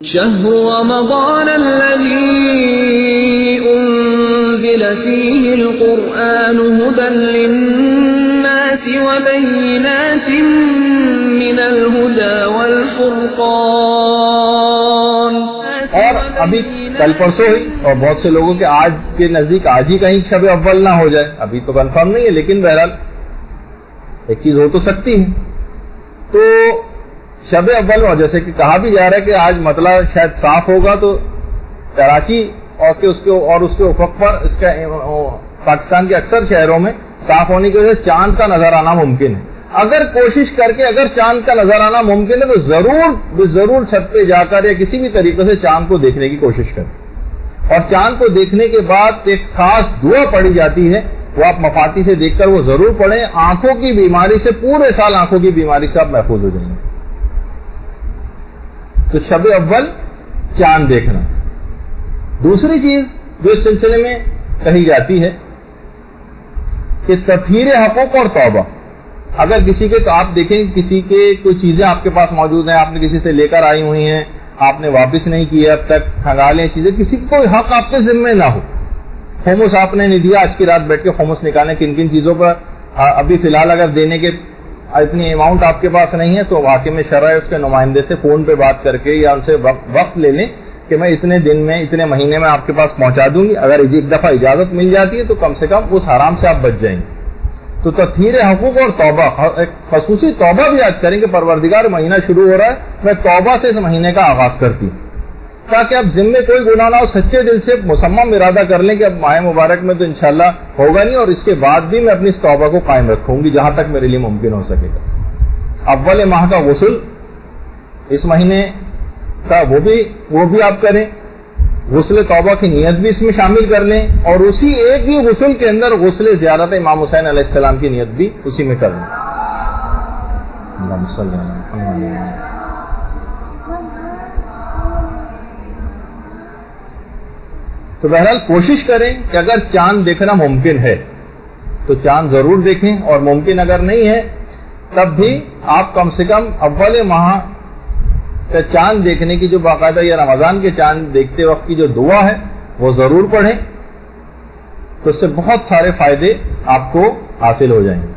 شهر رمضان الذي أنزل فيه القرآن هدى للناس وبينات من الهدى والفرقان. اور ابھی کل پرسوں ہوئی اور بہت سے لوگوں کے آج کے نزدیک آج ہی کہیں شب اول نہ ہو جائے، ابھی تو کنفرم نہیں ہے، لیکن بہرحال ایک چیز ہو تو سکتی ہے. تو شب اول اور جیسے کہ کہا بھی جا رہا ہے کہ آج مطلع شاید صاف ہوگا، تو کراچی اور اس کے افق پر اس کا پاکستان کے اکثر شہروں میں صاف ہونے کی وجہ سے چاند کا نظر آنا ممکن ہے. اگر کوشش کر کے اگر چاند کا نظر آنا ممکن ہے تو ضرور چھت پہ جا کر یا کسی بھی طریقے سے چاند کو دیکھنے کی کوشش کریں. اور چاند کو دیکھنے کے بعد ایک خاص دعا پڑھی جاتی ہے، وہ آپ مفاتی سے دیکھ کر وہ ضرور پڑھیں. آنکھوں کی بیماری سے پورے سال آنکھوں کی بیماری سے آپ محفوظ ہو جائیں گے. تو شب اول چاند دیکھنا. دوسری چیز جو اس سلسلے میں کہی جاتی ہے کہ تطہیر حقوق اور توبہ. اگر کسی کے تو آپ دیکھیں کسی کے کوئی چیزیں آپ کے پاس موجود ہیں، آپ نے کسی سے لے کر آئی ہوئی ہیں، آپ نے واپس نہیں کیے اب تک، کھنگالیں چیزیں، کسی کو کوئی حق آپ کے ذمے نہ ہو. خمس آپ نے نہیں دیا، آج کی رات بیٹھ کے خمس نکالیں کن کن چیزوں پر ابھی فی الحال اگر دینے کے اتنی اماؤنٹ آپ کے پاس نہیں ہے تو واقع میں شرع اس کے نمائندے سے فون پہ بات کر کے یا ان سے وقت لے لیں کہ میں اتنے دن میں اتنے مہینے میں آپ کے پاس پہنچا دوں گی. اگر ایک دفعہ اجازت مل جاتی ہے تو کم سے کم اس حرام سے آپ بچ جائیں گے. تو تطہیر حقوق اور توبہ، ایک خصوصی توبہ بھی آج کریں کہ پروردگار مہینہ شروع ہو رہا ہے، میں توبہ سے اس مہینے کا آغاز کرتی ہوں، تاکہ اب ذمے کوئی گناہ نہ ہو. سچے دل سے مصمم ارادہ کر لیں کہ اب ماہ مبارک میں تو انشاءاللہ ہوگا نہیں، اور اس کے بعد بھی میں اپنی اس توبہ کو قائم رکھوں گی جہاں تک میرے لیے ممکن ہو سکے گا. اول ماہ کا غسل اس مہینے کا وہ بھی آپ کریں. غسل توبہ کی نیت بھی اس میں شامل کر لیں، اور اسی ایک ہی غسل کے اندر غسل زیارت امام حسین علیہ السلام کی نیت بھی اسی میں کر لیں. تو بہرحال کوشش کریں کہ اگر چاند دیکھنا ممکن ہے تو چاند ضرور دیکھیں، اور ممکن اگر نہیں ہے تب بھی آپ کم سے کم اول ماہ کا چاند دیکھنے کی جو باقاعدہ یا رمضان کے چاند دیکھتے وقت کی جو دعا ہے وہ ضرور پڑھیں، تو اس سے بہت سارے فائدے آپ کو حاصل ہو جائیں گے.